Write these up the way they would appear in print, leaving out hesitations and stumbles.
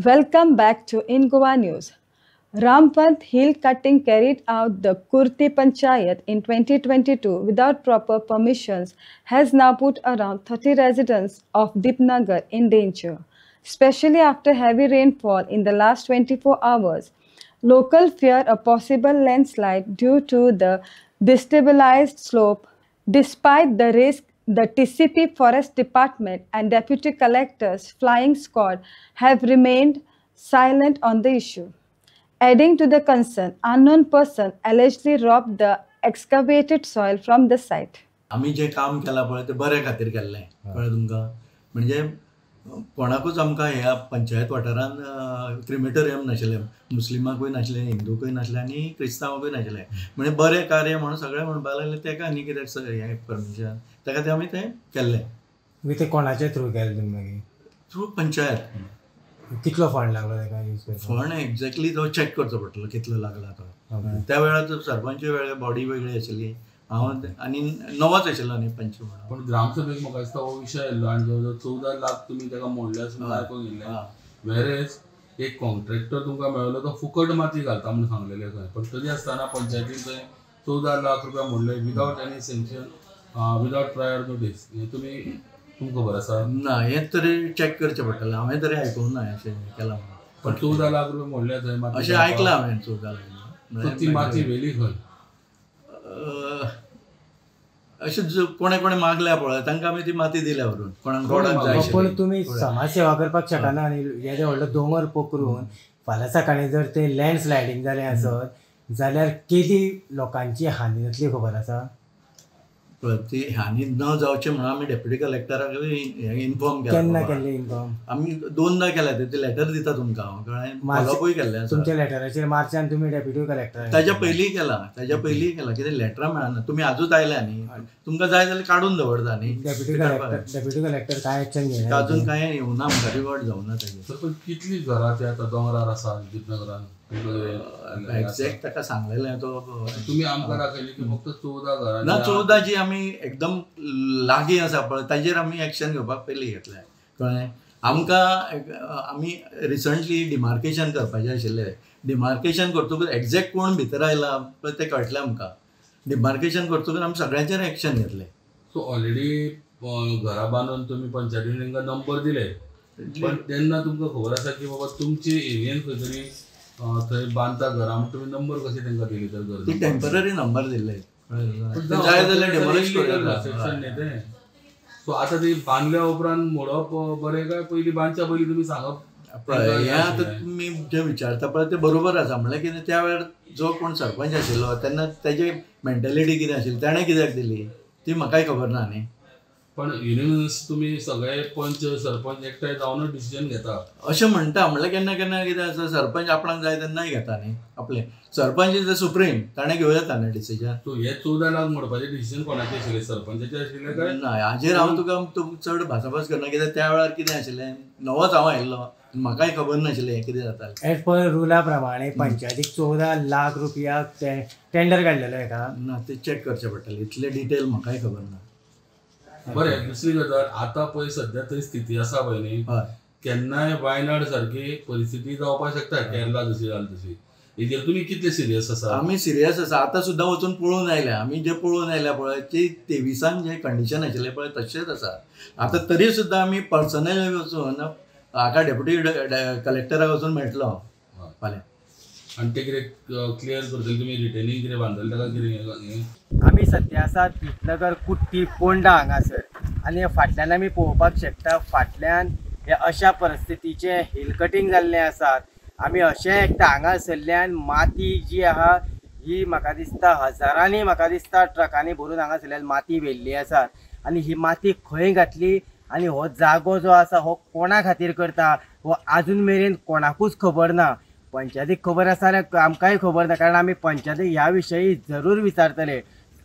Welcome back to In Goa News. Rampant hill cutting carried out the Kurti Panchayat in 2022 without proper permissions has now put around 30 residents of Deepnagar in danger, especially after heavy rainfall in the last 24 hours. Local fear a possible landslide due to the destabilized slope. Despite the risk, the TCP Forest Department and Deputy Collector's flying squad have remained silent on the issue. Adding to the concern, unknown person allegedly robbed the excavated soil from the site. आम्ही जे काम केला पळय ते बरे खातीर केल्लें कळ्ळें तुमकां म्हणजे कोणाकूच आमकां ह्या पंचायत वाठारांत क्रिमेटोरियम नाशिल्लें मुस्लिमांकूय नाशिल्लें हिंदूकूय नाशिल्लें आनी क्रिस्तांवांकूय नाशिल्लें म्हणजे बरें कार्य म्हणून सगळें म्हणपाक लागले तेका न्ही कित्याक हें परमिशन तेका ते आमी तें केल्लें. ते कोणाचे थ्रू केलें तुमी मागीर? थ्रू पंचायत. कितलो फंड लागलो तेका यूज करपाक? फंड एक्झॅक्टली तो चॅक करचो पडटलो कितलो लागला तो. त्या वेळार सरपंच वेगळे बॉडी वेगळी आशिल्ली हांव आनी नवोच आशिल्लो न्ही पंच म्हणून. पण ग्रामसभेक म्हाका दिसता हो विशय आयिल्लो आनी जवळ जवळ 14 लाख तुमी ताका मोडले अशें आयकूंक येयल्लें. वेरेज एक कॉन्ट्रॅक्टर तुमकां मेळ्ळो तो फुकट माती घालता म्हणून सांगलेलें खंय, पण तरी आसतना पंचायतीन थंय 14 लाख रुपया मोडले without any sanction without prior notice. हें तुमकां खबर आसा? ना हें तरी चॅक करचें पडटलें. हांवें तरी आयकूंक ना अशें केलां म्हणून. पण 14 लाख रुपया मोडले थंय माती अशें आयकलां हांवें 14 लाख. ती माती व्हेली खंय? अशें कोणे कोणे मागल्या पळय तांकां आमी ती माती दिल्या व्हरून कोणाक रोडाक जाय आशिल्ली. पण तुमी समाज सेवा करपाक शकना आनी येदे व्हडलो दोंगर पोखरून फाल्यां सकाळीं जर ते लँडस्लायडींग जालें आसत जाल्यार केदी लोकांची हानी जातली खबर आसा? पळय ती हानी न जावचें म्हणून आमी डेप्युटी कलेक्टराक इन्फॉर्म केन्ना केला. केल्ली इन्फॉर्म? आमी 2दा केल्या ते लॅटर दिता तुमकां हांव कळ्ळें. फॉलोअपूय केल्लें आसा. तुमच्या लॅटराचेर मार्चान तुमी डेप्युटी कलेक्टर ताच्या पयलीं केला कितें लॅटरां मेळना. तुमी आजूच आयल्या न्ही तुमकां जाय जाल्यार काडून दवरता न्ही. डेप्युटी कलेक्टर काय एक्शन घेना? अजून कांय येवना आमकां रिवॉर्ड जावना ताजेर. पण कितली घरां ते आतां दोंगरार आसा दिपनगरान? एक्झॅक्ट ताका सांगलेलें तो. तुमी आमकां दाखयलें की फक्त 14 घरां ना 14 जी आमी एकदम लागीं आसा पळय ताजेर आमी एक्शन घेवपाक पयलीं घेतलें कळ्ळें. आमी रिसंटली डिमार्केशन करपाचें आशिल्लें. डिमार्केशन करतकूच एक्झॅक्ट कोण भितर आयला पळय तें कळटलें आमकां. डिमार्केशन करतकूच आमी सगळ्यांचेर एक्शन घेतलें. सो ऑलरेडी घरां बांदून तुमी पंचायतीन तांकां नंबर दिले, पण तेन्ना तुमकां खबर आसा की बाबा तुमचे एरियेन खंय तरी थंय बांदता घरां म्हणून तुमी नंबर कशें तांकां दिली? तर घर ती टेम्पररी नंबर दिल्ले जाय जाल्यार डेमोलिश करता. सो आतां ती बांदल्या उपरांत मोडप बरें काय पयलीं बांदच्या पयलीं तुमी सांगप? हें आतां तुमी जें विचारता पळय तें बरोबर आसा. म्हणल्यार कितें त्या वेळार जो कोण सरपंच आशिल्लो तेन्ना तेजी मेंटेलिटी कितें आशिल्ली ताणें कित्याक दिली ती म्हाकाय खबर ना न्ही. पण युनियन्स तुमी सगळे पंच सरपंच एकठांय जावनूच डिसिजन घेता अशें म्हणटा. म्हणल्यार केन्ना केन्ना कितें आसा सरपंच आपणाक जाय तेन्नाय घेता न्ही आपलें. सरपंच इज द सुप्रीम ताणें घेवं येता न्ही डिसिजन. सो हे 14 लाख मोडपाचें डिसिजन कोणाचें आशिल्लें? सरपंचाचें आशिल्लें काय? ना हाजेर हांव तुका चड भासाभास करना कित्याक त्या वेळार कितें आशिल्लें नवोच हांव आयिल्लो म्हाकाय खबर नाशिल्लें हें कितें जातालें. एज पर रुला प्रमाणे पंचायतीक 14 लाख रुपयाक टेंडर काडलेलो हेका? ना ते चॅक करचें पडटलें. इतले डिटेल म्हाकाय खबर ना. बरें, दुसरी गजाल आतां पळय सद्या थंय स्थिती आसा पळय न्ही, केन्नाय वायनाड सारकी परिस्थिती जावपाक शकता केरला जशी जाली तशी. हेजेर तुमी कितले सिरियस आसा? आमी सिरियस आसा. आतां सुद्दां वचून पळोवन आयल्या. आमी जे पळोवन आयल्या पळय ती 23 जे कंडिशन आशिल्लें पळय तशेंच आसा. आतां तरी सुद्दां आमी पर्सनली वचून हाका डेप्युटी कलेक्टराक वचून मेळटलो फाल्यां. आनी ते कितें क्लियर करतले तुमी रिटेनिंग कितें बांदलें ताका कितें? आमी सद्या आसात भितनगर कुट्टी पोंडा हांगासर आनी फाटल्यान आमी पळोवपाक शकता फाटल्यान हे अशा परिस्थितीचे हिल कटींग जाल्लें आसात. आमी अशें एकटा हांगासरल्यान माती जी आहा ही म्हाका दिसता हजारांनी म्हाका दिसता ट्रकांनी भरून हांगासरल्यान माती व्हेल्ली आसा. आनी ही माती खंय घातली आनी हो जागो जो आसा हो कोणा खातीर करता हो आजून मेरेन कोणाकूच खबर ना. पंचायतीक खबर आसा जाल्यार आमकांय खबर ना, कारण आमी पंचायतीक ह्या विशयी जरूर विचारतले.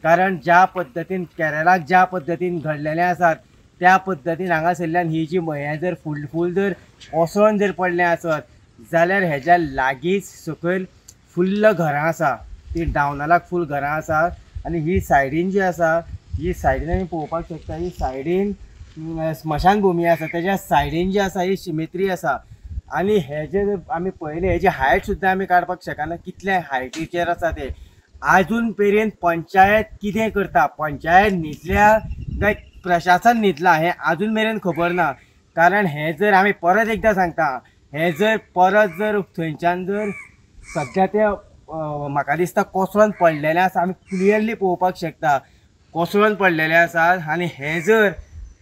कारण ज्या पद्दतीन केरळाक ज्या पद्दतीन घडलेलें आसात त्या पद्दतीन हांगासरल्यान ही जी हें जर फूल जर ओसोन जर पडलें आसत जाल्यार हेज्या लागींच सकयल फुल्ल घरां आसा. ती डावनालाक फूल घरां आसा. आनी ही सायडीन जी आसा ही सायडीन आमी पळोवपाक शकता ही सायडीन स्मशान भुमी आसा. तेज्या सायडीन जी आसा ही शिमेत्री आसा. आणि हे जे आमी पळयलें हेजी हायट सुद्दां आमी काडपाक शकना कितले हायटीचेर आसा ते. आजून पर्यंत पंचायत कितें करता, पंचायत न्हिदल्या काय प्रशासन न्हिदला हें आजून मेरेन खबर ना. कारण हें जर आमी परत एकदां सांगता, हें जर परत जर थंयच्यान जर सद्या ते म्हाका दिसता कोसळून पडलेलें आसा, आमी क्लियरली पळोवपाक शकता कोसळून पडलेले आसात. आनी हें जर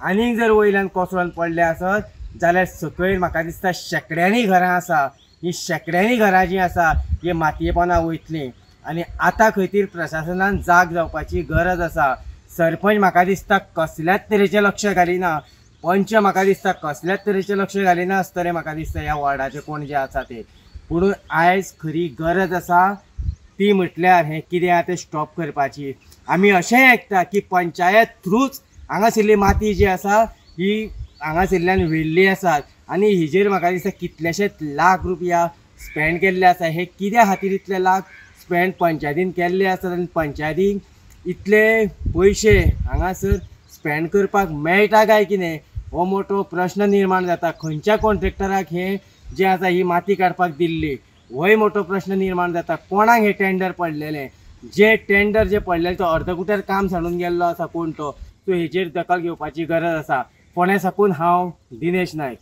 आनीक जर वयल्यान कोसळून पडले आसत जाल्यार सकयल म्हाका दिसता शेकड्यांनी घरां आसा. ही शेकड्यांनी घरां जीं आसा ही मातयेपणां वयतलीं. आनी आतां खंय तरी प्रशासनान जाग जावपाची गरज आसा. सरपंच म्हाका दिसता कसल्याच तरेचें लक्ष घालिना, पंच म्हाका दिसता कसल्याच तरेचें लक्ष घालिना आसतलें म्हाका दिसता ह्या वॉर्डाचे कोण जे आसा ते. पूण आयज खरी गरज आसा ती म्हटल्यार हें कितें आहा तें स्टॉप करपाची. आमी अशेंय आयकता की पंचायत थ्रूच हांगासरली माती जी आसा ही हांगासरल्यान व्हेल्ली आसात आनी हिजेर म्हाका दिसता कितलेशेच लाख रुपया स्पेंड केल्ले आसा. हे कित्या खातीर इतले लाख स्पेंड पंचायतीन केल्ले आसात आनी पंचायतीक इतले पयशे हांगासर स्पेंड करपाक मेळटा काय कितें हो मोठो प्रश्न निर्माण जाता. खंयच्या कॉन्ट्रॅक्टराक हे जे आसा ही माती काडपाक दिल्ली होय मोठो प्रश्न निर्माण जाता. कोणाक हे टेंडर पडलेलें, जे टेंडर जे पडलेलें तो अर्दकुटेर काम सांडून गेल्लो आसा कोण तो हेचेर दखल घेवपाची गरज आसा. फोंड्या साकून हांव दिनेश नायक.